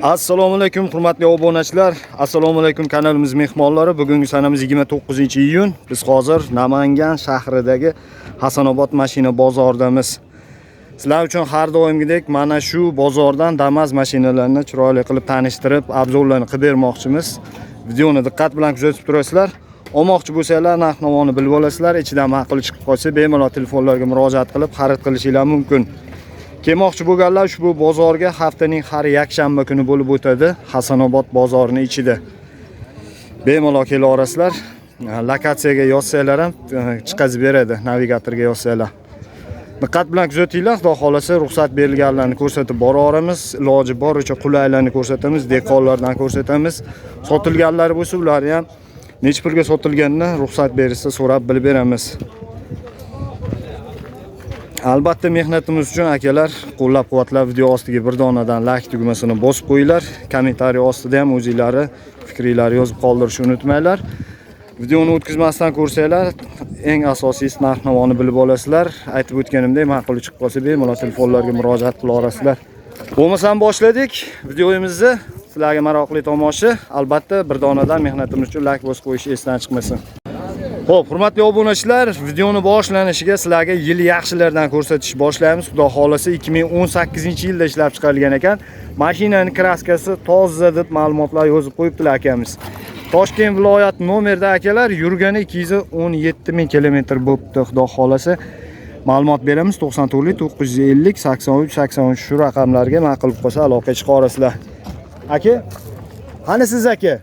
Assalomu alaykum hurmatli obunachilar. Assalomu alaykum kanalimiz mehmonlari. Bugungi sanamiz 29-iyun. Biz hozir Namangan shahridagi Hasanobod mashina bozoridamiz. Sizlar uchun har doimgidek mana shu bozordan Damas mashinalarini chiroyli qilib tanishtirib, obzorlarni qilib bermoqchimiz. Videoni diqqat bilan kuzatib turasizlar. Olmoqchi bo'lsanglar, narx-navoni bilib olasizlar. Ichidan ma'qul chiqib qolsa, bemalol telefonlarga murojaat qilib xarid qilishingiz mumkin. Kelmoqchi bo'lganlar ushbu bozorga haftaning har yakshanba kuni bo'lib o'tadi. Hasanobod bozorining ichida. Bemalol kela olasizlar. Lokatsiyaga yozsanglar ham chiqazib beradi, navigatorga yozsanglar. Diqqat bilan kuzatinglar. Xudo xolasa ruxsat berilganlarni ko'rsatib boraveramiz. Iloji boricha qulaylarni ko'rsatamiz, dekorlardan ko'rsatamiz. Sotilganlar bo'lsa, ularni ham necha pulga sotilganini ruxsat berishsa so'rab bilib beramiz. Albatta mehnatimiz uchun akalar qo'llab-quvvatlab video ostiga bir donadan like tugmasini bosib qo'yinglar. Kommentariy ostida ham o'zingizlari fikringizni yozib qoldirishni unutmanglar. Videoni o'tkazmasdan ko'rsanglar, eng asosiysi narx-navoni bilib olasizlar. Aytib o'tganimdek, ma'qul chiqib qolsa bemalol telefonlarga murojaat qila olasizlar. Bo'lmasam boshladik videomizni. Sizlarga maroqli tomosha. Albatta bir donadan mehnatimiz uchun like bosib qo'yish esdan chiqmasin. Xo'p, hurmatli obunachilar, videoni boshlanishiga sizlarga yil yaxshilardan ko'rsatish boshlaymiz. Xudo xolasa 2018-yilda ishlab chiqarilgan ekan. Mashinaning kraskasi toza deb ma'lumotlar yozib qo'yibdilar akamiz. Toshkent viloyati nomerda akalar, yurgani 217 ming kilometr bo'libdi. Xudo xolasa ma'lumot beramiz. 94 950 83 83 shu raqamlarga ma'qul bo'lsa aloqa chiqarasizlar. Aka, qani siz aka?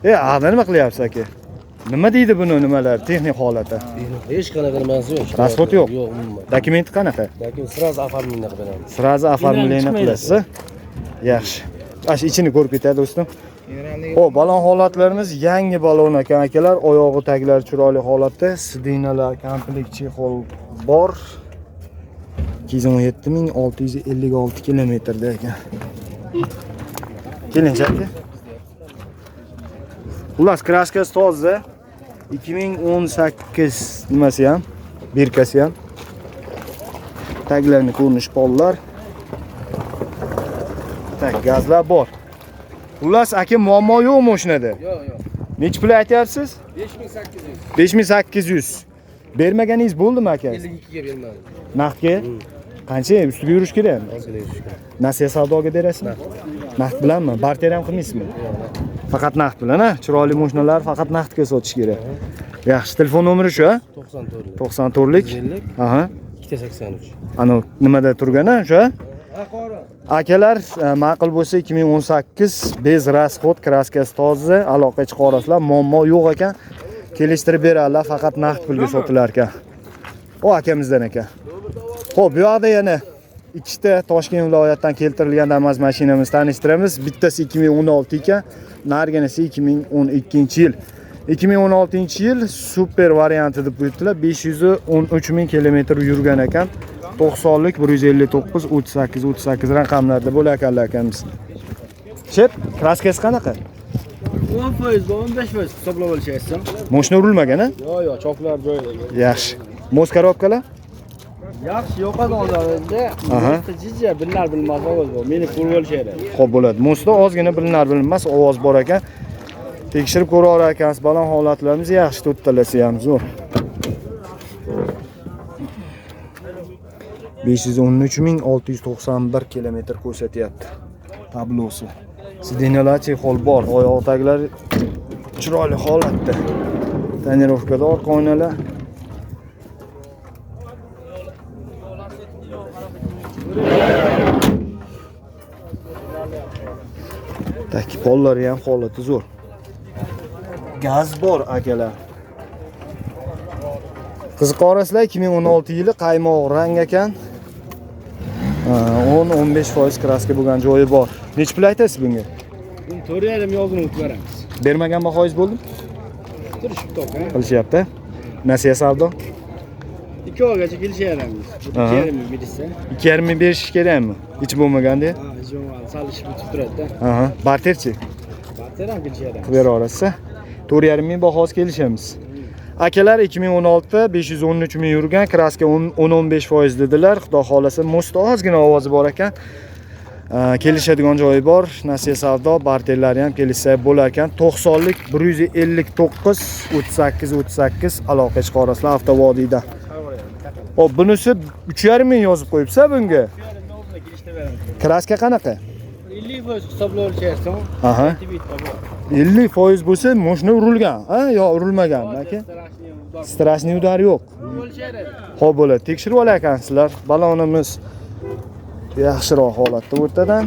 Nima qilyapsiz aka? Nima deydi buni nimalar, texnik holati? Hech qanaqa nimasi yo'q. Pasport yo'q. Yo'q, umuman. Dokumenti qanaqa? Dokument sirazi оформление qilib beramiz. Sirazi оформление qilasiz. Yaxshi. Ash ichini ko'rib ketadi do'stim. Xo'p, balon holatlarimiz yangi balon ekan akalar, oyog'i taglari chiroyli holatda, sidinalar, komplekt chexol bor. 217.656 kilometrda ekan. Keling, aka. Xullas, kraskasi toza. 2018 nimasi ham, birkasi ham. Taglarni ko'rinish pollar. Tak, gazlar bor. Xullas, aka, muammo yo'qmi mashinada? Yo'q. Necha pul aytyapsiz? 5800. 5800. Bermaganingiz bo'ldimi aka? 52 ga bermadim. Naqdga? Qancha ustiga yurish kerak? Nasiya savdoga berasizmi? Naqd bilanmi? Barter ham qilmaysizmi? Faqat naqd bilan, ha? Chiroyli mashinalar faqat naqdga sotish kerak. Yaxshi, telefon nomeri shu, ha? 94lik. Aha. 283. Ana nimada turgan-a, shu? Akalar, ma'qul bo'lsa 2018 bez rasxod, kraskasi toza, aloqa chiqarasizlar. Muammo yo'q ekan. Kelishtirib beradilar, faqat naqd pulga sotilar ekan. O akamizdan ekan. Xo'p, bu yoqda yana ikkita Toshkent viloyatidan keltirilgan Damas mashinamiz tanishtiramiz. Bittasi 2016 ekan, narginasi 2012-yil. 2016-yil super varianti deb qo'yibdilar. 513 ming kilometr yurgan ekan. 90lik 159 38 38 raqamlarda bo'lar ekanlar akamiz. Chep, kraskasi qanaqa? 10%, 15% hisoblab olishingiz. Mashina urilmagan-a? Yo'q, choklar joyida. Yaxshi. Mos korobkalar? Yaxshi, yo'qadi hozirda. Jijja bilar bilmas ovoz bor. Meni ko'rib olishadi. Xo'p bo'ladi. Mosda ozgina bilinar bilinmas ovoz bor ekan. Tekshirib ko'rar ekansiz. Balon holatlarimiz yaxshi, to'ttalasi ham zo'r. 513.691 kilometr ko'rsatyapti. Tablosi. Sidinalar chexol bor, oyoq taglari chiroyli holatda. Tonirovkador qo'ynalar. Taki pollari ham holati zo'r. Gaz bor akalar. Qiziqorasizlar 2016 yili qaymoq rang ekan. 10-15% kraska bo'lgan joyi bor. Nech pul aytasiz bunga? 4.5 yozini o'tib beramiz. Bermagan bahoyingiz bo'ldimi? Turishib to'g'ri. Qilishyapti. Nasiya savdo? 2 oygacha kelishyapmiz. 2.5 berishsa. 2.5 berish kerakmi? Hech bo'lmaganda? Ha, hech bo'lmadi. Salish bitib turadi-da. Aha, barterchi. Barter ham kelishyapti. Qilib berasiz. 4.5 ming bahosi kelishamiz. Akalar 2016 513 ming yurgan, kraska 10-15% dedilar. Xudo xolasa, mo'sta ozgina ovozi bor ekan. Kelishadigan joyi bor. Nasiya savdo, barterlari ham kelishsa bo'lar ekan. 90lik 159 38 38 aloqa chiqarasizlar avtovodiyda. Hop, bunisi 3,5 ming yozib qo'yibsa bunga. Kraska qanaqa? 50% hisoblab o'lchaysan. Aha. 50% bo'lsa, mashina urilgan, ha, yo urilmaganmi aka? Strashniy udar yo'q. Xo'p bo'ladi, tekshirib olakansizlar. Balonimiz yaxshiroq holatda o'rtadan.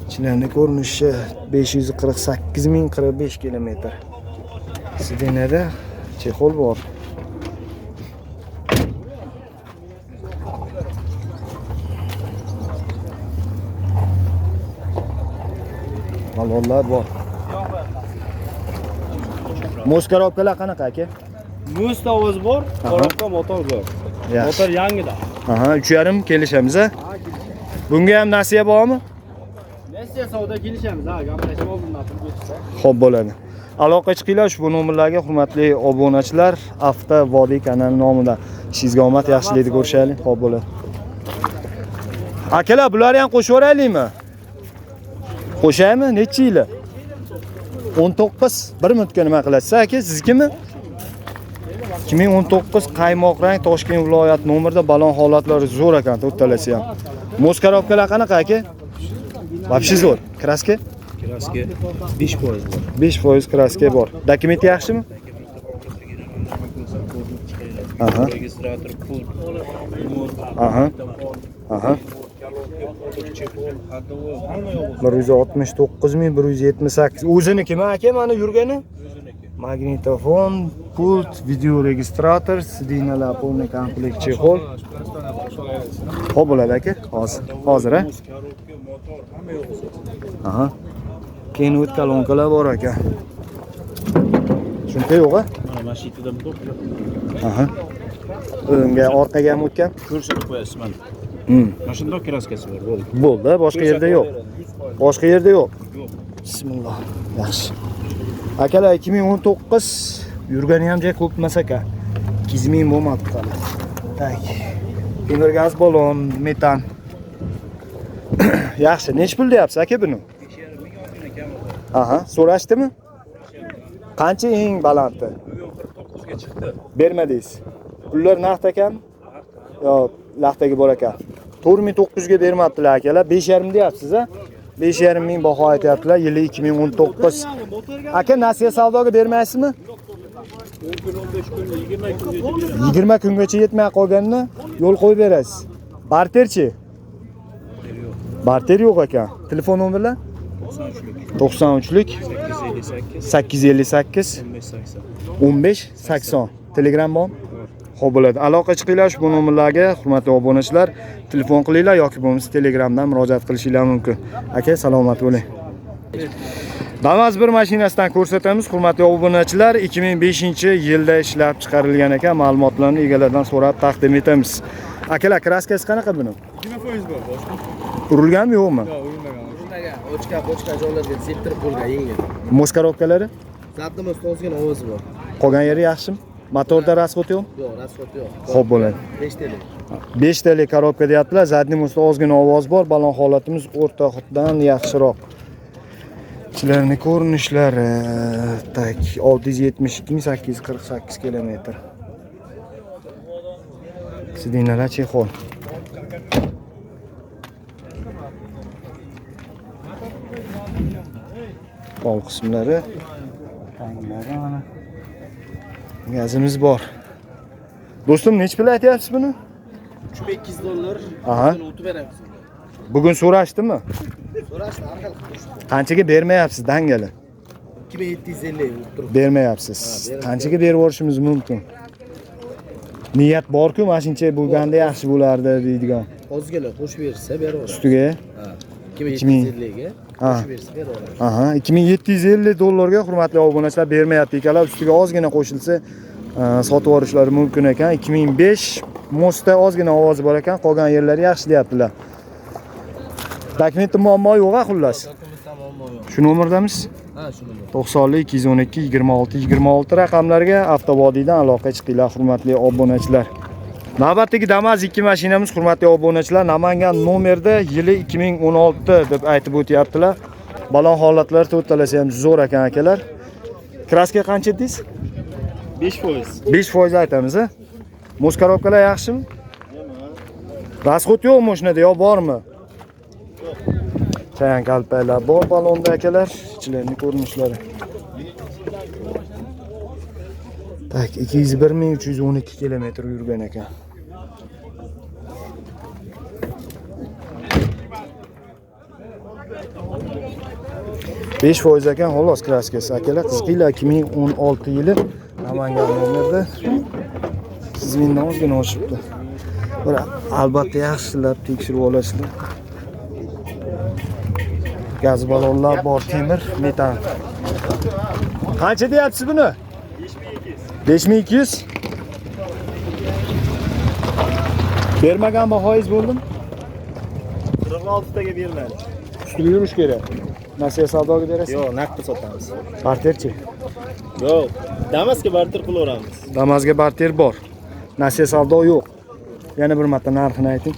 Ichlarning ko'rinishi 548.045 km. Sidinada chexol bor. Balonlar bor. Muz korobkalar qanaqa aka? Muz tovoz bor, korobka motor bor. Motor yangida. Aha, 3,5 kelishamiz a. Bunga ham nasiya bormi? Nasiya savdo kelishamiz, ha, gaplashib oldimdan turib o'tsa. Xo'p bo'ladi. Aloqa chiqinglar ushbu nomerlarga, hurmatli obunachilar. Avto Vodiy kanali nomidan ishingizga omad, yaxshilikni ko'rishaylik. Xo'p bo'ladi. Akalar, bularni ham qo'shib yuboraylikmi? Qo'shaymi? Necha yili? 19. Bir minutga nima qilasiz aka? Sizkimi? 2019 qaymoq rang Toshkent viloyat nomerda balon holatlari zo'r ekan, to'rtalasi ham. Muz korobkalar qanaqa aka? Вообще zo'r. Kraska? Kraska 5% bor. 5% kraska bor. Dokumenti yaxshimi? Aha. Registrator pul. Aha. Aha. 169.178. O'zinikimi aka mana yurgani? Magnitofon, pult, video registrator, sidinalar, полный komplekt chexol. Xo'p bo'ladi aka, hozir a? Aha. Keyin o't kolonkalar bor aka. Shunday yo'q a? Mana mashinada to'plar. Aha. O'ngga, orqaga ham o'tgan. Ko'rsatib qo'yasiz mana. Mana shunday kraskasi bor, bo'ldi. Bo'ldi, boshqa yerda yo'q. Boshqa yerda yo'q. Bismillah. Yaxshi. Akalar 2019 yurgani ham joy ko'p emas aka. 200 ming bo'lmadi qani. Tak. Temir gaz balon, metan. Yaxshi, nech pul deyapsiz aka buni? Aha, so'rashdimi? Qancha eng balandti? 49 ga chiqdi. Bermadingiz. Pullar naqd ekan? Yo, laxtaga bor ekan. 4900 ga bermabdilar akalar, 5,5 deyapsiz a? 5,5 ming baho aytyaptilar, yili 2019. Aka, nasiya savdoga bermaysizmi? 10 kun, 15 kun, 20 kungacha 20 kungacha yetmay qolganini yo'l qo'yib berasiz. Barterchi? Barter yo'q ekan. Telefon nomerlar? 93lik 858 1580. Telegram bormi? Xo'p bo'ladi. Aloqa chiqinglar ushbu nomerlarga, hurmatli obunachilar, telefon qilinglar yoki bo'lmasa Telegramdan murojaat qilishinglar mumkin. Aka, salomat bo'ling. Damas bir mashinasidan ko'rsatamiz, hurmatli obunachilar. 2005-yilda ishlab chiqarilgan ekan, ma'lumotlarni egalaridan so'rab taqdim etamiz. Akalar, kraskasi qanaqa buni? 20% bor, boshqa. Urilganmi yo'qmi? Yo'q, urilmagan. Shundaga ochka joylarga septirib qo'ygan yengil. Muz korobkalari? Zadimiz ozgina ovozi bor. Qolgan yeri yaxshimi? Motorda rasxod yo'q? Yo'q, rasxod yo'q. Xo'p bo'ladi. 5 tl. 5 tl korobka deyaptilar. Zadniy ustida ozgina ovoz bor. Balon holatimiz o'rta xuddan yaxshiroq. Ichlarning ko'rinishlari tak 672.848 km. Sidinalar chexol. Pol qismlari, tanglari mana. Gazimiz bor. Do'stim, nech pul aytyapsiz buni? $3200. Aha. O'tib beramiz. Bugun so'rashdimi? So'rashdi, orqali qilib. Qanchaga bermayapsiz dangali? 2750 turib. Bermayapsiz. Qanchaga berib yuborishimiz mumkin? Niyat bor-ku, mashincha bo'lganda yaxshi bo'lardi deydigan. Ozgina qo'shib bersa beraveramiz. Ustiga? Ha. 2750 ga qo'shib bersa beraveramiz. Aha, $2750 ga hurmatli obunachilar bermayapti ekanlar. Ustiga ozgina qo'shilsa, sotib yuborishlari mumkin ekan. 2005 Mostda ozgina ovozi bor ekan, qolgan yerlari yaxshi deyaptilar. Dokumentda muammo yo'q, xullas. Shu nomerdamiz? Ha, shu nomer. 90 212 26 26 raqamlarga avtovodiydan aloqa chiqinglar, hurmatli obunachilar. Navbatdagi Damas 2 mashinamiz, hurmatli obunachilar, Namangan nomerda yili 2016 deb aytib o'tyaptilar. Balon holatlari to'rtalasi ham zo'r ekan akalar. Kraska qancha dedingiz? 5%. 5% aytamiz, a? Muz korobkalar yaxshimi? Rasxod yo'qmi mashinada yo bormi? Chayan kalpaklar bor balonda akalar, ichlarning ko'rinishlari. Tak, 201.312 kilometr yurgan ekan. Besh foiz ekan, xolos kraskasi akalar. Qizqilar 2016 yili Namangan nomerda. Siz mendan ozgina oshibdi. Bir albatta yaxshilab tekshirib olasizlar. Gaz balonlar bor, temir, metan. Qancha deyapsiz buni? 5200. Bermagan bahoyingiz bo'ldimi? 46 taga bermadi. Ustiga yurish kerak. Nasiya savdoga berasiz? Yo'q, naqdga sotamiz. Barterchi? Yo'q, Damasga barter qilaveramiz. Damazga barter bor. Nasiya savdo yo'q. Yana bir marta narxini ayting.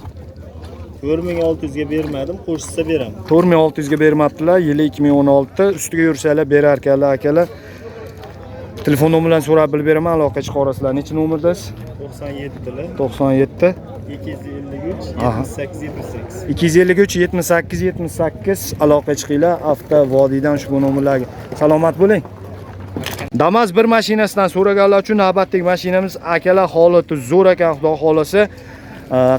4600 ga bermadim, qo'shsa beraman. 4600 ga bermabdilar. Yili 2016. Ustiga yursanglar berar ekanlar akalar. Telefon nomeringizni so'rab bilib beraman, aloqa chiqarasizlar. Necha nomerdasiz? 97 97 253 Aha. 78 78. 253 78 78 aloqa chiqinglar. Avto vodiydan ushbu nomerlarga. Salomat bo'ling. Damas bir mashinasidan so'raganlar uchun navbatdagi mashinamiz akalar holati zo'r ekan, xudo xolasa.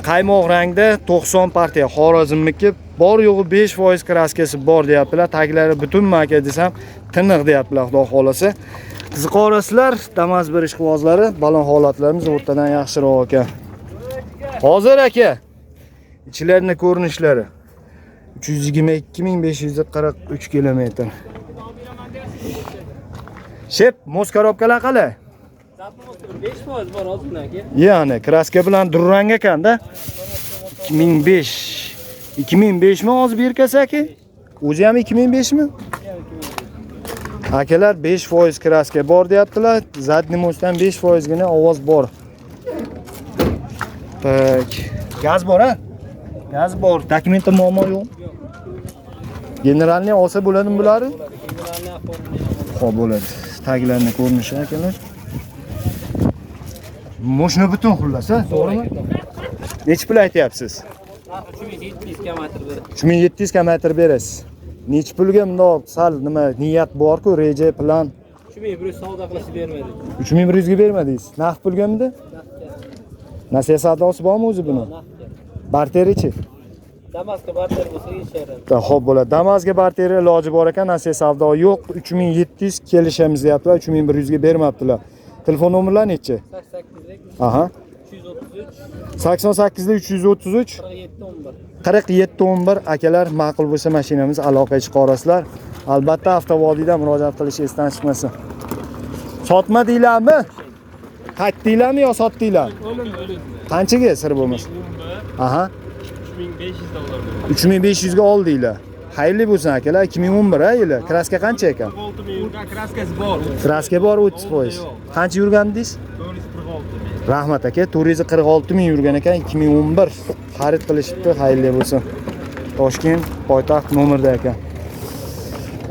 Qaymoq rangda 90 partiya Xorazmniki, bor yo'g'i 5% kraskasi bor deyaptilar. Taglari butunmi aka desam, tiniq deyaptilar, xudo xolasa. Qiziqorasizlar, Damas bir ishqibozlari, balon holatlarimiz o'rtadan yaxshiroq ekan. Hozir aka, ichlarning ko'rinishlari 322.543 kilometr. Shep, muz korobkalar qalay? 5% bor ozgina aka. Ya'ni kraska bilan durrang ekanda. 2005. 2005 mi hozir berkasi aka? O'zi ham 2005 mi? Akalar 5% kraska bor deyaptilar. Zadniy mostdan 5% gina ovoz bor. Tak. Gaz bor ha? Gaz bor. Dokumentda muammo yo'q. Generalni olsa bo'ladimi bularni? Xo'p, bo'ladi. Taglarni ko'rinishi akalar. Moshina butun xullas, ha? To'g'rimi? Necha pul aytyapsiz? 3700 kilometr beradi. 3700 kilometr berasiz. Necha pulga bundoq sal nima niyat bor-ku, reja, plan? 3100 savdo qilib bermadi. 3100 ga bermadingiz. Naqd pulgamidi? Nasiya savdosi bormi o'zi buni? Barterichi? Damasga barter bo'lsa yetishadi. Xo'p bo'ladi. Damasga barteri iloji bor ekan, nasiya savdo yo'q. 3700 kelishamiz deyaptilar, 3100 ga bermabdilar. Telefon nomerlari nechi? 88lik Aha. 333 88 333 47 11. 47 11 akalar, ma'qul bo'lsa mashinamiz aloqa chiqarasizlar. Albatta avtovodiydan murojaat qilish esdan chiqmasin. Sotma deylarmi? Qaytdinglarmi yo sotdinglar? Qanchaga sir bo'lmasa? Aha. 3500 ga oldinglar. Xayrli bo'lsin akalar. 2011 ha yili. Kraska qancha ekan? 6 kraskasi bor. Kraska bor 30%. Qancha yurgandingiz? 446. Rahmat aka, 446 ming yurgan ekan, 2011 xarid qilishibdi, xayrli bo'lsin. Toshkent poytaxt nomerda ekan.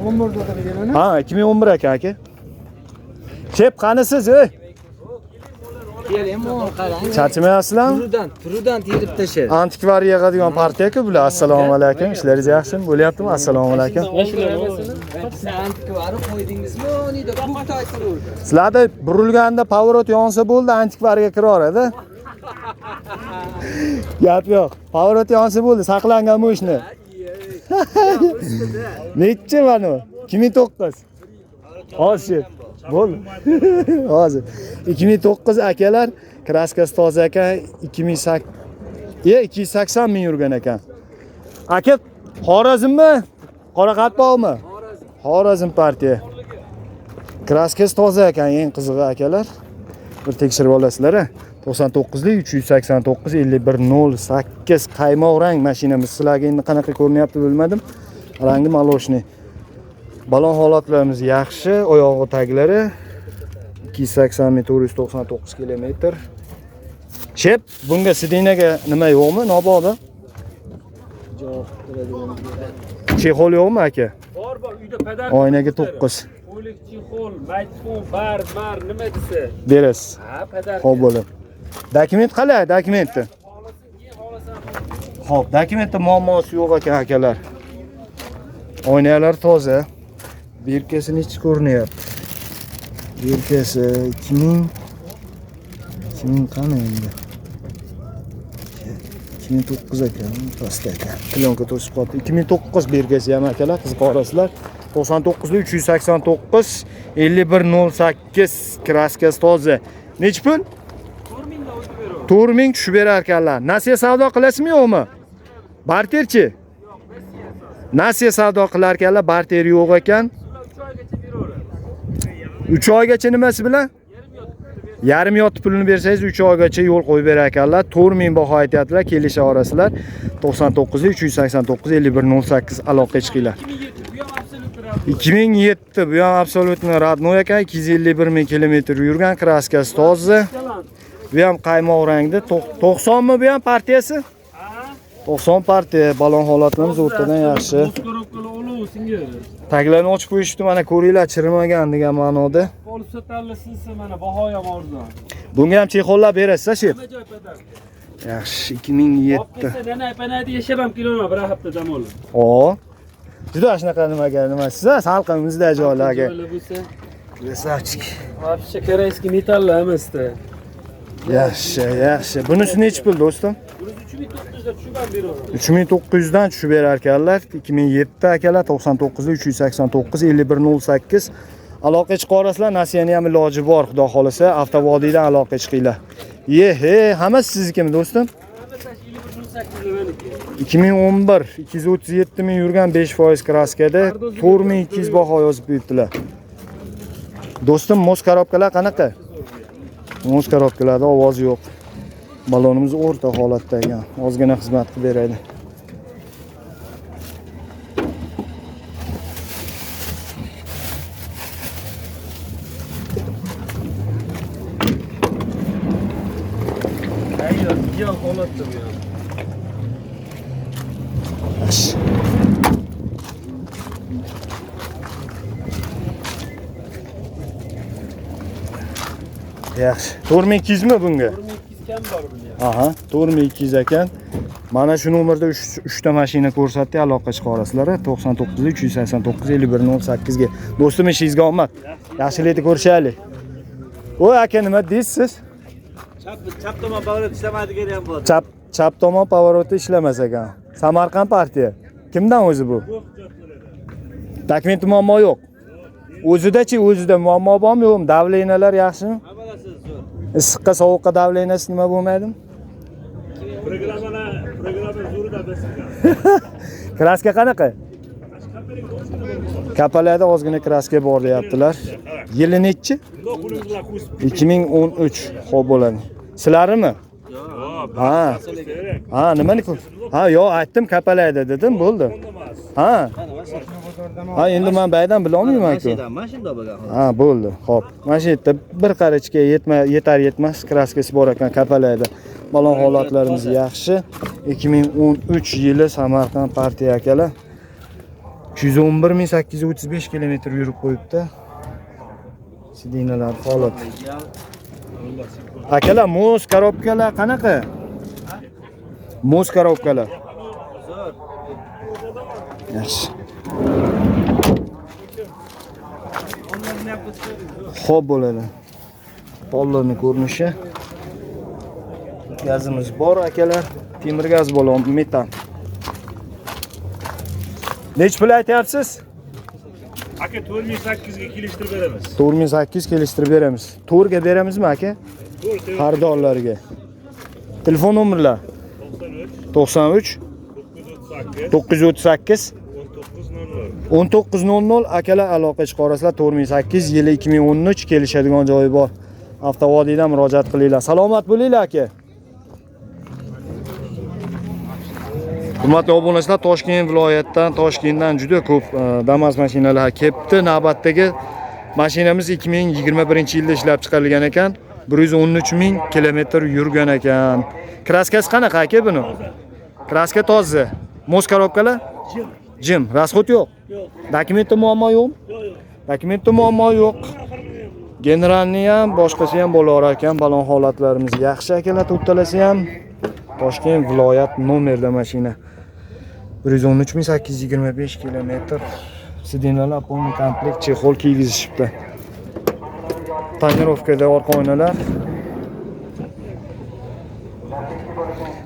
11 da deganini. Ha, 2011 ekan aka. Shep, qanisiz, ey? Keling, mo'l qarang. Charchamayapsizlarmi? Turidan terib tashlaydi. Antikvar yig'adigan partiya-ku bular. Assalomu alaykum. Ishlaringiz yaxshimi? Bo'lyaptimi? Assalomu alaykum. Antikvari qo'ydingizmi? Nida bukta aytiladi. Sizlarda burilganda pavorot yonsa bo'ldi, antikvarga kiraveradi. Gap yo'q. Pavorot yonsa bo'ldi, saqlangan moshina. Nechi mana? 2009. Hozir. Bo'ldi. Hozir. 2009 akalar, kraskasi toza ekan, 280 ming yurgan ekan. Aka, Xorazmmi? Qoraqalpoqmi? Xorazm partiya. Kraskasi toza ekan, eng qizig'i akalar. Bir tekshirib olasizlar. 99lik 389 5108 qaymoq rang mashinamiz. Sizlarga endi qanaqa ko'rinyapti bilmadim. Rangi maloshni. Balon holatlarimiz yaxshi, oyog'i taglari 280 499 kilometr. Shep, bunga sidinaga nima yo'qmi? Nobog'da? Javob beradigan. Chexol yo'qmi aka? Bor uyda pedal. Oynaga 9 O'lik chexol, mikrofon, bar, nima desa. berasiz. Ha, pedal. Xo'p bo'ladi. Dokument qalay? Dokumentni. Xo'p, dokumentda muammosi yo'q ekan akalar. Oynalar toza. Birkasini hech ko'rinyapti. Birkasi 2000 qani endi? 2009 ekan, pastda ekan. Plyonka to'sib qoldi. 2009 birkasi ham akalar, qiziq orasizlar. 99 389 5108 kraskasi toza. Nech pul? 4000 tushib berar ekanlar. Nasiya savdo qilasizmi yo'qmi? Barterchi? Nasiya savdo qilar ekanlar, barter yo'q ekan. 3 oygacha nimasi bilan? Yarim yotib pulini bersangiz 3 oygacha yo'l qo'yib berar ekanlar. 4000 baho aytyaptilar, kelisha orasizlar. 99 389 5108 aloqa chiqinglar. 2007 bu ham absolutni radnoy ekan, 251 ming kilometr yurgan, kraskasi toza. Bu ham qaymoq rangda. 90 mi bu ham partiyasi? 90 partiya, balon holatlarimiz o'rtadan yaxshi. Taglarni ochib qo'yishdi, mana ko'ringlar, chirimagan degan ma'noda. Olib sotalisiz mana baho ham arzon. Bunga ham chexollar berasiz, shef. Nima joy pedal? Yaxshi, 2007. Nana panadi yashab ham kelolma bir hafta dam olib. O. Juda shunaqa nima siz salqinimizda joylarga. Красавчик. Вообще koreyskiy metallar emasda. Yaxshi. Bunisi nech pul do'stim? 3900 da tushib ham beraman. 3900 dan tushib berar ekanlar. 2007 akalar 99 389 5108 aloqa chiqarasizlar. Nasiyani ham iloji bor, xudo xolasa, avtovodiydan aloqa chiqinglar. Hammasi siznikimi do'stim? 2011 237 ming yurgan 5% kraskada 4200 baho yozib qo'yibdilar. Do'stim, mos korobkalar qanaqa? Mos korobkalarda ovoz yo'q. Balonimiz o'rta holatda ekan. Ozgina xizmat qilib beradi. Ayyo, ideal holatda bu ham. Yaxshi. 4200 mi bunga? 4200 kam bor bunga. Aha, 4200 ekan. Mana shu nomerda 3 ta mashina ko'rsatdi, aloqa chiqarasizlar. 99 389 5108 ga. Do'stim, ishingizga omad. Yaxshilikni ko'rishaylik. Voy aka, nima deysiz? Chap tomon pavarot ishlamaydigan ham bor. Chap tomon pavaroti ishlamas ekan. Samarqand partiya. Kimdan o'zi bu? Dokument muammo yo'q. O'zida muammo bormi yo'qmi? Davleniyalar yaxshimi? Issiqqa sovuqqa davleniyasi nima bo'lmaydimi? Programma zo'rida besilgan. Kraska qanaqa? Kapalarda ozgina kraska bor deyaptilar. Yili nechi? 2013. Xo'p bo'ladi. Sizlarimi? Ha, nimani ko'p? Ha, yo'q, aytdim kapalaydi dedim, bo'ldi. Ha, endi men baydan bilolmayman-ku. Mashina bo'lgan. Ha, bo'ldi. Xo'p. Mana shu yerda bir qarichga yetar yetmas kraskasi bor ekan kapalaydi. Balon holatlarimiz yaxshi. 2013 yili Samarqand partiya akalar. 211.835 kilometr yurib qo'yibdi. Sidinalar holat. Akalar, mos korobkalar qanaqa? Mos korobkalar. Yaxshi. Xo'p bo'ladi. Pollarning ko'rinishi. Gazimiz bor akalar. Temir gaz balon, metan. Nech pul aytyapsiz? Aka 4800 ga kelishtirib beramiz. 4800 kelishtirib beramiz. To'rga beramizmi aka? Xaridorlarga. Telefon nomerlar 93 938 1900 akalar aloqa chiqarasizlar. 4800 yili 2013 kelishadigan joyi bor. Avtovodiydan murojaat qilinglar. Salomat bo'linglar aka. Hurmatli obunachilar, Toshkent viloyatidan, Toshkentdan juda ko'p Damas mashinalar kelibdi. Navbatdagi mashinamiz 2021-yilda ishlab chiqarilgan ekan. 113 ming kilometr yurgan ekan. Kraskasi qanaqa aka buni? Kraska toza. Mos korobkalar? Jim. Rasxod yo'q. Dokumentda muammo yo'qmi? Dokumentda muammo yo'q. Generalni ham, boshqasi ham bo'lar ekan. Balon holatlarimiz yaxshi akalar, to'rtalasi ham Toshkent viloyat nomerda mashina. 113.825 kilometr. Sidinalar polni komplekt chexol kiygizishibdi. Tonirovkada orqa oynalar.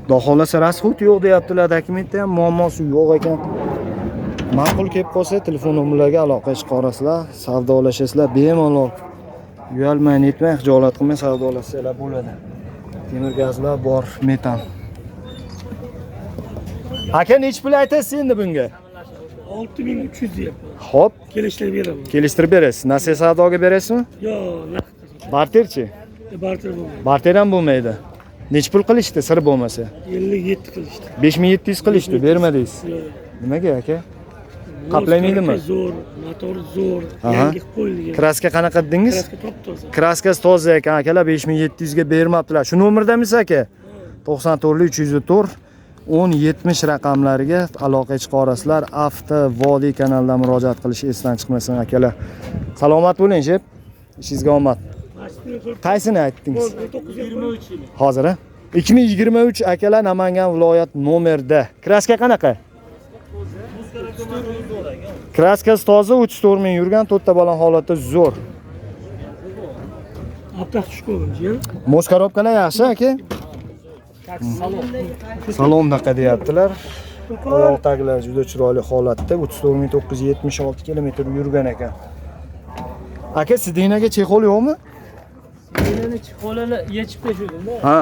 Daholasi rasxod yo'q deyaptilar, dokumentda ham muammosi yo'q ekan. Ma'qul kelib qolsa, telefon nomerlariga aloqa chiqarasizlar, savdolashasizlar bemalol. Uyalmay, netmay, xijolat qilmay savdolashsanglar bo'ladi. Temir gazlar bor, metan. Aka nech pul aytasiz endi bunga? 6300 deyapman. Xo'p, Kelishtirib beraman. kelishtirib berasiz. Nasiya savdoga berasizmi? Yo'q, naqd. Barterchi? Barter bo'lmaydi. Barter ham bo'lmaydi. Nech pul qilishdi, sir bo'lmasa? 57 qilishdi. 5700 qilishdi, bermadingiz. Yo'q. Nimaga aka? Qaplaymidimi? Zo'r, motor zo'r, Aha. yangi qilib qo'yilgan. Kraska qanaqa dedingiz? Kraska top-toza. Kraskasi toza ekan akalar, 5700 ga bermabdilar. Shu nomerdamisiz aka? 94 304 1070 raqamlariga aloqa chiqarasizlar. Avto Vodiy kanalidan murojaat qilish esdan chiqmasin akalar. Salomat bo'ling, shep. Ishingizga omad. Qaysini aytdingiz? 923 yil. Hozir 2023 akalar Namangan viloyat nomerda. Kraska qanaqa? Kraskasi toza, 34 ming yurgan, to'rtta balon holatda zo'r. Aptaq tushib qo'ydim. Mos korobkalar yaxshi aka. Salondaqa deyaptilar. Oyoq taglari juda chiroyli holatda, 34976 kilometr yurgan ekan. Aka, sidinaga chexol yo'qmi? Meni chixolani yechib qo'ydim-da. Ha.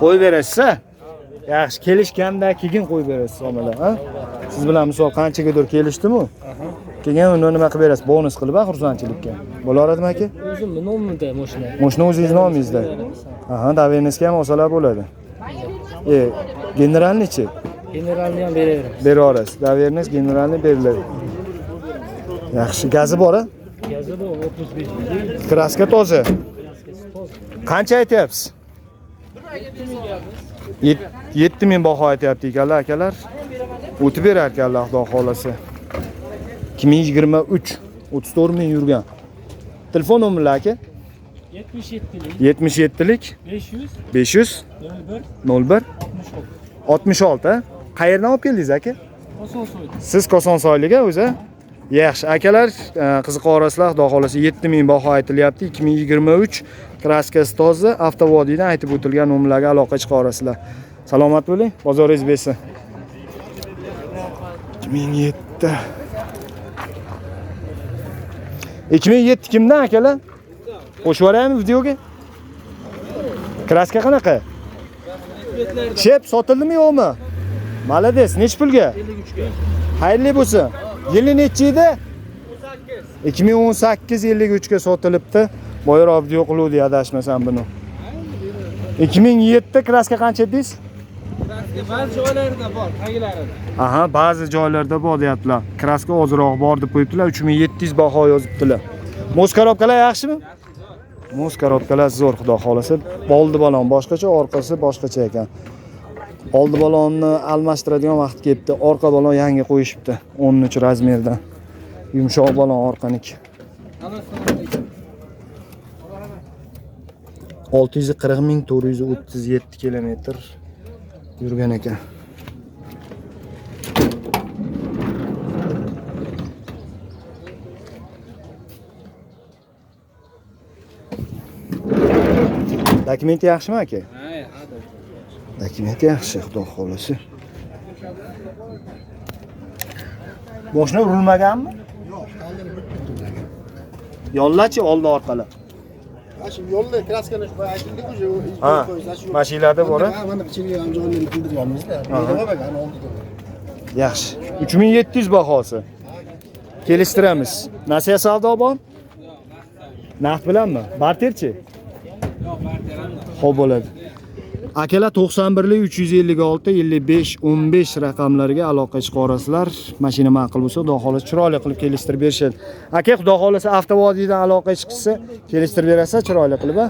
Qo'yib berasiz-a? Yaxshi, kelishganda keyin qo'yib berasiz omalar, ha? Siz bilan misol qanchagadir kelishdimi? Keyin uni nima qilib berasiz? Bonus qilib, xursandchilikka. Bo'laradimi aka? O'zimni nomimda mashina. Mashina o'zingiz nomingizda. Aha, davernisga ham olsalar bo'ladi. Generalnichi? Generalni ham beraveramiz. Beraverasiz. Davernis generalni beriladi. Yaxshi, gazi bor-a? Gazi bor 35. Kraska toza. Qancha aytyapsiz? 7000 baho aytyapti ekanlar akalar. O'tib berar ekanlar Xudo xolasa. 2023 34 ming yurgan. Telefon nomerlari aka? 77lik 500 01 66. Qayerdan olib keldingiz aka? Kosonsoy. Siz Kosonsoyliga o'zi? Yaxshi, akalar, qiziqorasizlar, Xudo xolasa 7000 baho aytilyapti. 2023 kraskasi toza, avtovodiydan aytib o'tilgan nomerlarga aloqa chiqarasizlar. Salomat bo'ling, bozoringiz bersin. 2007. 2007 kimdan akalar? Qo'shib yuboraymi videoga? Kraska qanaqa? Chep sotildimi yo'qmi? Malades, nech pulga? 53 ga. Xayrli bo'lsin. Yili nechi edi? 2018 53 ga sotilibdi. Boyroq video qiluvdi, adashmasam buni. 2007 kraska qancha dedingiz? Ba'zi joylarda bor, tagilarida. Aha, ba'zi joylarda bor deyaptilar. Kraska ozroq bor deb qo'yibdilar, 3700 baho yozibdilar. Mos korobkalar yaxshimi? Mos korobkalar zo'r, Xudo xolasa. Oldi balon boshqacha, orqasi boshqacha ekan. Oldi balonni almashtiradigan vaqt kelibdi. Orqa balon yangi qo'yishibdi, 13 razmerdan. Yumshoq balon orqaniki. 640.437 kilometr yurgan ekan. Dokumenti yaxshimi aka? Dokumenti yaxshi, Xudo xolasa. Boshni urilmaganmi? Yo'q, oldin bitilgan. Yollachi oldi orqali. Shu yo'lda kraskani shu aytdik o'sha Ha, mashinada bor-a? Mana ichiga ham joyini bildiryapmiz-da. Bo'lmagan oldi. Yaxshi. 3700 bahosi. Kelishtiramiz. Nasiya savdo bor? Naqd bilanmi? Barterchi? Yo'q, barter ham. Xo'p bo'ladi. Akalar 91 356 55 15 raqamlariga aloqa chiqarasizlar. Mashina ma'qul bo'lsa, Xudo xolasa chiroyli qilib kelishtirib berishadi. Aka, Xudo xolasa avtovodiydan aloqa chiqsa, kelishtirib berasiz chiroyli qilib, ha?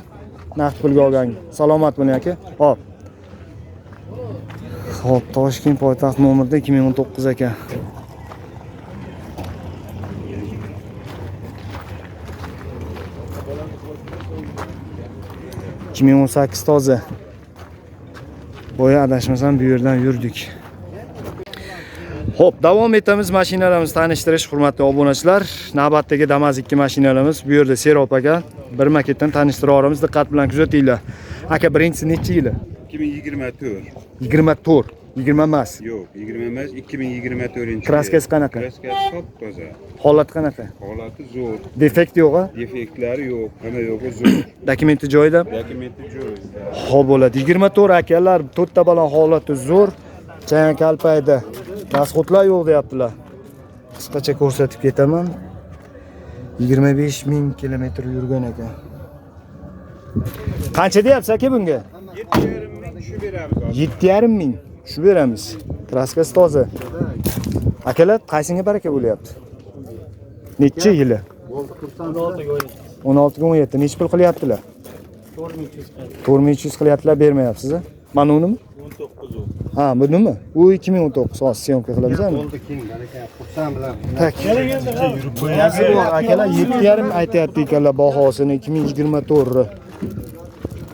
naqd pulga olgan. Salomat bo'ling aka. Hop. Hop, Toshkent poytaxt nomerda 2019 ekan. ...2018 toza. Boya adashmasam bu yerdan yurdik. Hop, davom etamiz mashinalarimizni tanishtirish, hurmatli obunachilar. Navbatdagi Damas 2 mashinalarimiz bu yerda Serop aka. Bir maketdan tanishtira olamiz. Diqqat bilan kuzatinglar. Aka, birinchisi necha yili? 2024. 24. 20 emas. Yo'q, 20 emas, 2024-yil. Kraskasi qanaqa? Kraskasi top-toza. Holat qanaqa? Holati zo'r. Defekt yo'q-a? Defektlari yo'q, hamma yo'g'i zo'r. Dokumenti joyida? Dokumenti joyida. Xo'p bo'ladi. 24 akalar, to'rtta balon holati zo'r. Chang kalpayda. Rasxotlar yo'q deyaptilar. Qisqacha ko'rsatib ketaman. 25,000 kilometr yurgan ekan. Qancha deyapsiz aka bunga? 7,5 shu beramiz. 7,5 ming. Shu beramiz. Kraskasi toza. Akalar, qaysinga baraka bo'lyapti? Necha yili? 16 ga 17. Necha pul qilyaptilar? 4200 qilyaptilar, bermayapsiz-a? Mana unimi? 19. Ha, bu nima? U 2019 hozir syomka qilamizmi? Bo'ldi keng, baraka. Xursand bilan. Tak. Yurib bor akalar 7,5 aytayapti ekanlar bahosini 2024.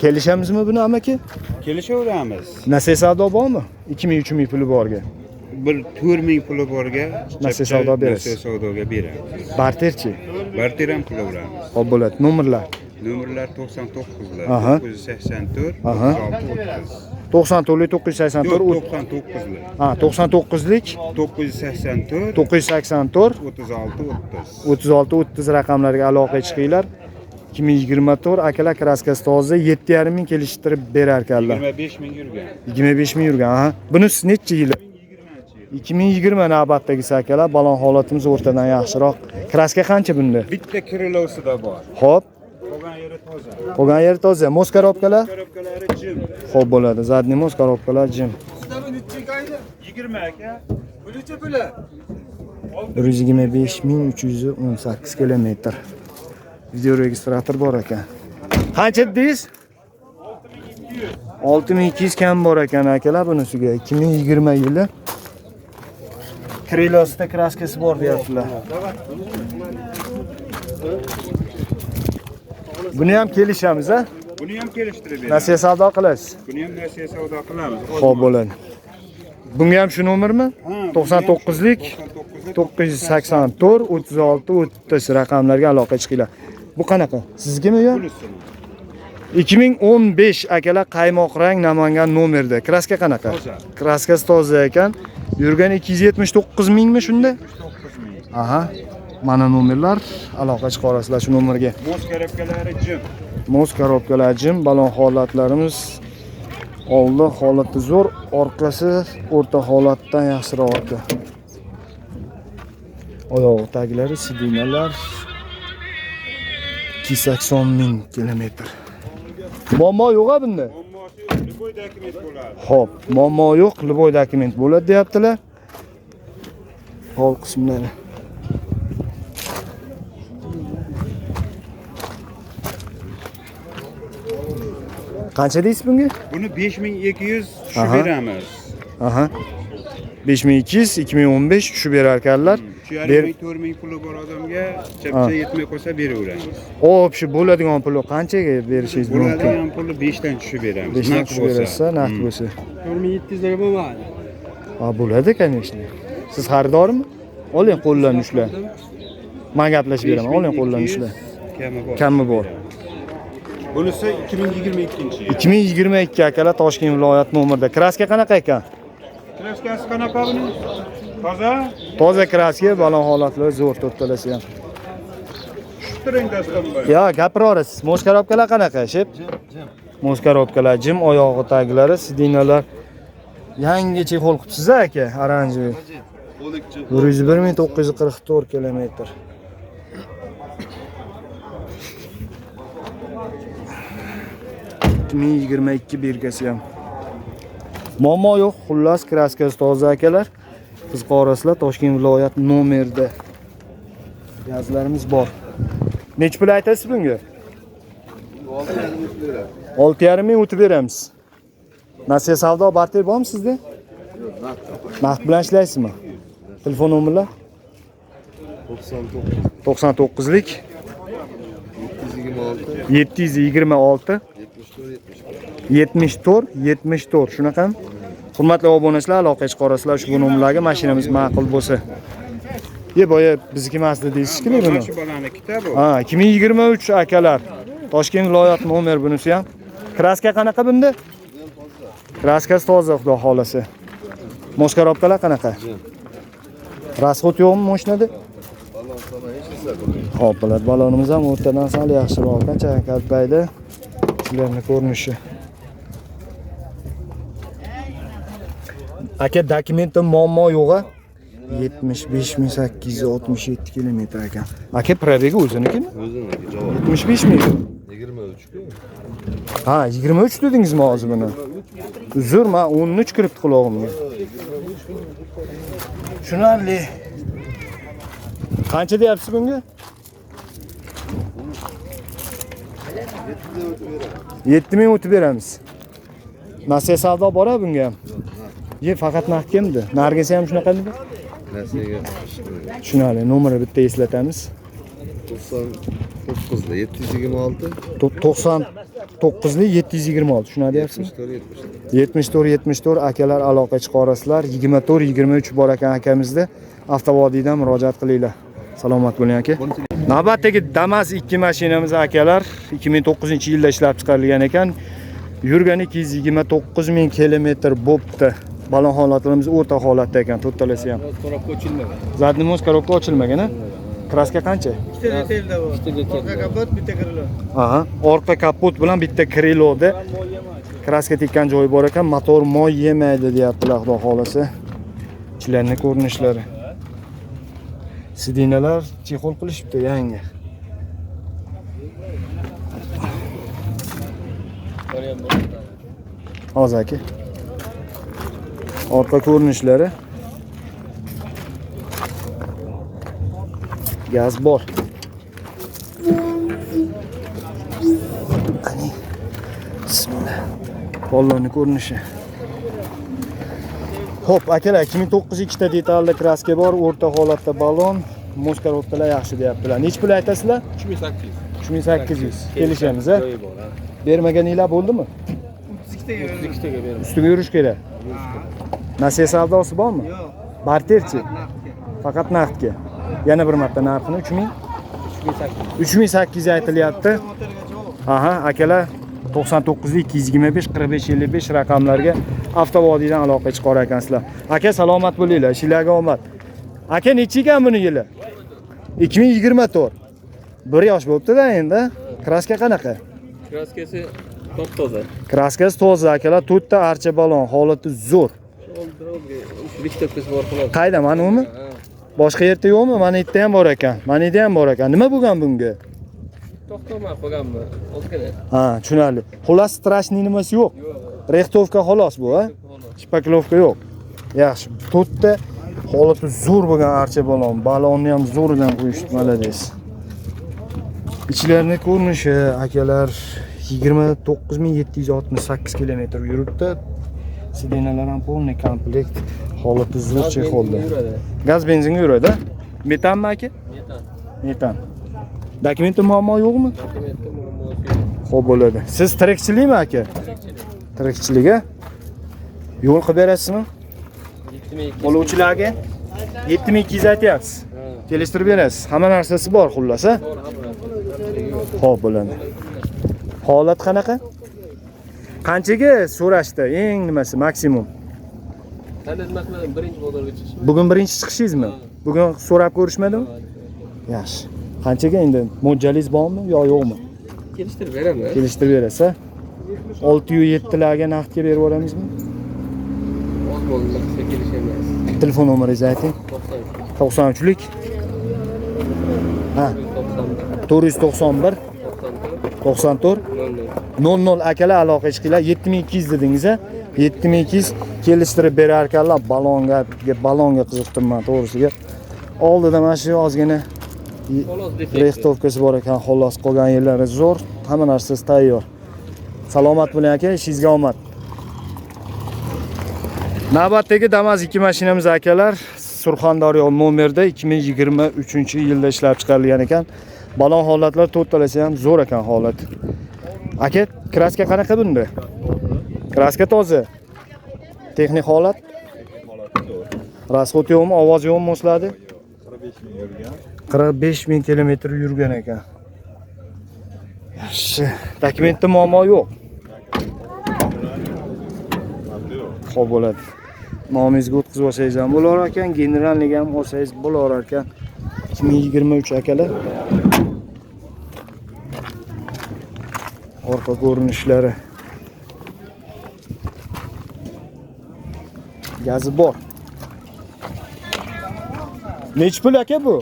Kelishamizmi buni amaki? Kelishaveramiz. Nasiya savdo bormi? 2000-3000 puli borga. Bir 4,000 puli borga Nasiya savdo berasiz. Nasiya savdoga beramiz. Barterchi. Barter ham qilaveramiz. Xo'p bo'ladi. Nomerlar. Nomerlar 99lar, Aha. 984, Aha. 36 94 30. 984. 99lar. Ha, 99lik 984, 984 36 30. 36 30 raqamlarga aloqa chiqinglar. 2024 akalar kraskasi toza 7,5 ming kelishtirib berar ekanlar. 25 ming yurgan. 25 ming yurgan. Ha. Bunisi necha yili? 2020 navbatdagisi akalar. Balon holatimiz o'rtadan yaxshiroq. Kraska qancha bunda? Bitta krilovsida bor. Xo'p. Qolgan yeri toza. Qolgan yer toza. Mos korobkalar? Korobkalari jim. Xo'p bo'ladi. Zadniy mos korobkalar jim. 20 aka. 125,318 kilometr. Video registrator bor ekan. Qancha dedingiz? 6200 kam bor ekan akalar bunisiga. 2020 yili. Krilosda kraskasi bor deyaptilar. Buni ham kelishamiz, ha? Buni ham kelishtirib beramiz. Nasiya savdo qilasiz. Buni ham nasiya savdo qilamiz. Xo'p bo'ladi. Bunga ham shu nomermi? Ha, 99lik 984 36 30 raqamlarga aloqa chiqinglar. Bu qanaqa? Sizgami yo? 2015 akalar qaymoq rang Namangan nomerda. Kraska qanaqa? Toza. Kraskasi toza ekan. Yurgan 279 mingmi shunda? 9 ming. Aha. Mana nomerlar, aloqa chiqarasizlar shu nomerga. Mos korobkalari jim. Mos korobkalar jim, balon holatlarimiz oldi holati zo'r, orqasi o'rta holatdan yaxshiroq ekan. Oyoq taglari, sidinalar 280 ming kilometr. Muammo yo'q-a bunda? Muammosi любой dokument bo'ladi. Xo'p, muammo yo'q, любой dokument bo'ladi deyaptilar. Hol qismlari. Qancha deysiz bunga? Buni 5200 shu Aha. beramiz. Aha. 5200 2015 shu berar ekanlar. Shu 4000 puli bor odamga chapcha yetmay qolsa beraveramiz. Hop, shu bo'ladigan puli qanchaga berishingiz mumkin? Bo'ladigan pulni 5 dan tushib beramiz. 5 dan tushib berasiz, naqd bo'lsa. 4700 larga bo'lmaydi. Ha, bo'ladi, конечно. Siz xaridormi? Oling qo'ldan ushla. Men gaplashib beraman, oling qo'ldan ushla. Kami bor. Kami bor. Bunisi 2022-yil. 2022 akalar Toshkent viloyat nomerda. Kraska qanaqa ekan? Kraskasi qanaqa buni? Toza? Toza kraska, balon holatlari zo'r to'rtalasi ham. Shu turangdasidan bor. Yo, gapiraverasiz. Mos korobkalar qanaqa? Shep? Mos korobkalar jim, oyog'i taglari, sidinalar yangi chexol qilibsiz aka, oranjiy. 101,944 kilometr. ...2022 belgisi ham. Muammo yo'q, xullas kraskasi toza akalar. Qiziqorasizlar, Toshkent viloyat nomerda. Gazlarimiz bor. Nech pul aytasiz bunga? 6,5 ming o'tib beramiz. Nasiya savdo barter bormi sizda? Naqd bilan ishlaysizmi? Telefon nomerlar? 99lik 726 74 shunaqami? Hurmatli obunachilar, aloqaga chiqarasizlar ushbu nomerlarga mashinamiz ma'qul bo'lsa. Boya bizniki emasdi deysiz-ku buni. Shu bolanikida bu. Ha, 2023 akalar. Toshkent viloyat nomer bunisi ham. Kraska qanaqa bunda? Kraskasi toza, xudo xolasa. Moskarobkalar qanaqa? Rasxod yo'qmi mashinada? Xo'p, bo'ladi. Balonimiz ham o'rtadan sal yaxshiroq, qancha kalpaydi. Shularning ko'rinishi. Aka, dokumentim muammo yo'q-a? 75867 kilometr ekan. Aka, probegi o'zinikimi? O'ziniki javob. 75 ming. 23 ku. Ha, 23 dedingizmi hozir buni? Uzr, men 13 kiribdi qulog'imga. Tushunarli. Qancha deyapsiz bunga? 7000 o'tib beramiz. Nasiya savdo bor-a bunga ham? Faqat naqdkimdi. Nargisi ham shunaqa edi? Nasiyaga Tushunarli. Nomerni bitta eslatamiz. 99 726 99li 726. Shuna deyapsiz? 74 akalar aloqa chiqarasizlar. 24-23 bor ekan akamizda. Avtovodiydan murojaat qilinglar. Salomat bo'ling aka. Navbatdagi Damas 2 mashinamiz akalar 2009-yilda ishlab chiqarilgan ekan. Yurgani 229 ming kilometr bo'pti. Balon holatlarimiz o'rta holatda ekan, to'rtalasi ham. Korobka ochilmagan. Zadni mos korobka ochilmagan-a? Kraska qancha? Ikkita detalda bor. Orqa kapot, bitta krilo. Aha, orqa kapot bilan bitta kriloda kraska tekkan joyi bor ekan, motor moy yemaydi deyaptilar, xudo xolasa. Ichlarning ko'rinishlari. Sidinalar chexol qilishibdi yangi. Hozir aka. Orqa ko'rinishlari. Gaz bor. Qani. Bismillah. Ballonning ko'rinishi. Xo'p, akalar, 2009 ta detalli kraska bor, o'rta holatda ballon, moskarovkalar yaxshi deyaptilar. Nech pul aytasizlar? 3800. 3800. Kelishamiz, a? Bermaganinglar bo'ldimi? 32 ga beraman. Ustiga yurish kerak. Nasiya savdosi bormi? Yo'q. Barterchi. Faqat naqdga. Yana bir marta narxini 3000. 3800 aytilyapti. Aha, akalar 99 225 45 55 raqamlarga avtovodiydan aloqa chiqarar ekansizlar. Aka, salomat bo'linglar, ishlarga omad. Aka, necha ekan buni yili? 2024. 1 yosh bo'libdi-da endi. Kraska qanaqa? Kraskasi top-toza. Kraskasi toza, akalar, 4 ta archa balon, holati zo'r. Bittasi bor xolos. Qayda, mana uni? Boshqa yerda yo'qmi? Mana yerda ham bor ekan. Mana yerda ham bor ekan. Nima bo'lgan bunga? To'xtamay qolganmi? Ozgina. Ha, tushunarli. Xullas strashniy nimasi yo'q. Rextovka xolos bu, ha? Shpaklovka yo'q. Yaxshi. 4 ta holati zo'r bo'lgan archa balon. Balonni ham zo'ridan qo'yishdi, malades. Ichlarni ko'rinishi, akalar 29768 kilometr yuribdi. Sidinalar ham polniy komplekt, holati zo'r chexolda. Gaz benzinga yuradi. Metanmi aka? Metan. Metan. Dokumenti muammo yo'qmi? Dokumentda muammosi yo'q. Xo'p bo'ladi. Siz tirikchilikmi aka? Tirikchiliga yo'l qilib berasizmi? 7200. Bo'luvchilarga 7200 aytyapsiz. Kelishtirib berasiz. Hamma narsasi bor xullas, ha? Xo'p bo'ladi. Holat qanaqa? Qanchaga so'rashdi? Eng nimasi maksimum? Qanday nima qildim? Birinchi bozorga chiqish. Bugun birinchi chiqishingizmi? Bugun so'rab ko'rishmadimi? Yaxshi. Qanchaga endi mo'ljallingiz bormi yo yo'qmi? Kelishtirib beraman. Kelishtirib berasiz, ha? 607 larga naqdga berib yuboramizmi? Oz bo'ldi, kelishamiz. Telefon nomeringizni ayting. 93lik. Ha, 491 94 00 akalar aloqa chiqinglar. 7200 dedingiz, a? 7200 kelishtirib berar ekanlar. Balonga qiziqdim men to'g'risiga. Oldida mana shu ozgina Xolos defekt. Rextovkasi bor ekan, xolos qolgan yerlari zo'r, hamma narsasi tayyor. Salomat bo'ling aka, ishingizga omad. Navbatdagi Damas 2 mashinamiz akalar, Surxondaryo nomerda 2023-yilda ishlab chiqarilgan ekan. Balon holatlar to'rtalasi ham zo'r ekan holat. Aka, kraska qanaqa bunda? Kraska toza. Texnik holat? Rasxod yo'qmi, ovoz yo'qmi mosladi? 45 ming kilometr yurgan ekan. Yaxshi, dokumentda muammo yo'q. Xo'p bo'ladi. Nomingizga o'tkazib olsangiz ham bo'lar ekan, generalniga ham olsangiz bo'lar ekan. 2023 akalar. Orqa ko'rinishlari. Gazi bor. Nech pul aka bu?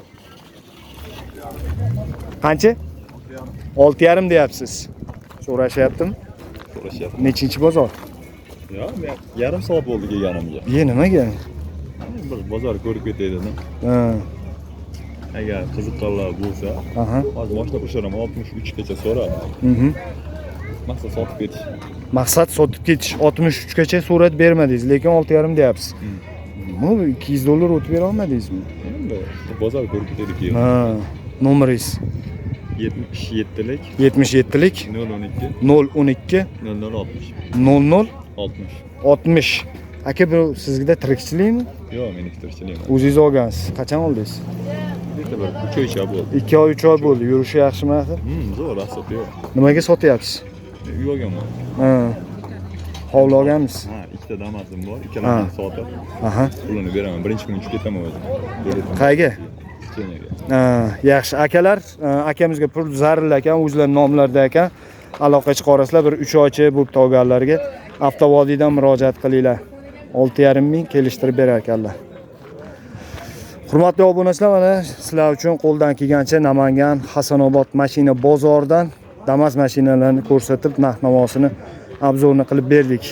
Qancha? 6,5 deyapsiz. So'rashyaptimi? So'rashyapti. Nechinchi bozor? Ya, men yarim soat bo'ldi kelganimga. Nimaga? Bir bozor ko'rib ketay dedim. Ha. Agar qiziqqanlar bo'lsa, Aha. hozir boshlab o'shiraman 63 gacha so'radi. Maqsad sotib ketish. Maqsad sotib ketish. 63 gacha so'rab bermadingiz, lekin 6,5 deyapsiz. Bu $200 o'tib bera olmadingizmi? Endi bozor ko'rib ketaylik. Ha. Nomeringiz 77lik 77lik 012 012 0060 00 60. 60. Aka, bu sizga tirikchilikmi? Yo'q, meni tirikchiligim. O'zingiz olgansiz. Qachon oldingiz? Bitta bir 3 oycha bo'ldi. 2 oy, 3 oy bo'ldi. Yurishi yaxshimi axir? Zo'r asab yo'q. Nimaga sotyapsiz? Uy olganman. Ha. Hovli olganmisiz? Ha, ikkita Damas'im bor. Ikkalasini sotib, Aha. pulini beraman. Birinchi kuni uchib ketaman o'zim. Qayga? Keniyaga. Ha, yaxshi. Akalar, akamizga pul zarur ekan, o'zlari nomlarda ekan. Aloqa chiqarasizlar, bir 3 oycha bo'lib tog'anlarga avtovodiydan murojaat qilinglar. 6,5 ming kelishtirib berar ekanlar. Hurmatli obunachilar, mana sizlar uchun qo'ldan kelgancha Namangan Hasanobod mashina bozoridan Damas mashinalarini ko'rsatib, narx-navosini obzorni qilib berdik.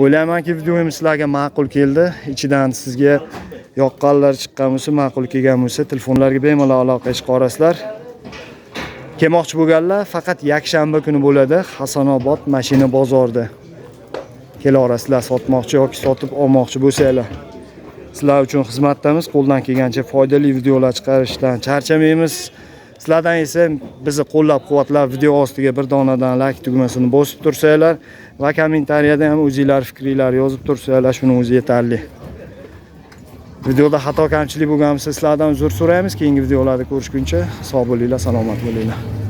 O'ylaymanki, videomiz sizlarga ma'qul keldi. Ichidan sizga yoqqanlar chiqqan bo'lsa, ma'qul kelgan bo'lsa, telefonlarga bemalol aloqa chiqarasizlar. Kelmoqchi bo'lganlar faqat yakshanba kuni bo'ladi Hasanobod mashina bozorida. Kelaverasizlar sotmoqchi yoki sotib olmoqchi bo'lsanglar. Sizlar uchun xizmatdamiz. Qo'ldan kelgancha foydali videolar chiqarishdan charchamaymiz. Sizlardan esa bizni qo'llab-quvvatlab video ostiga bir donadan like tugmasini bosib tursanglar va kommentariyada ham o'zingizlar fikringlar yozib tursanglar, shuning o'zi yetarli. Videoda xato kamchilik bo'lgan bo'lsa, sizlardan uzr so'raymiz. Keyingi videolarda ko'rishguncha sog' bo'linglar, salomat bo'linglar.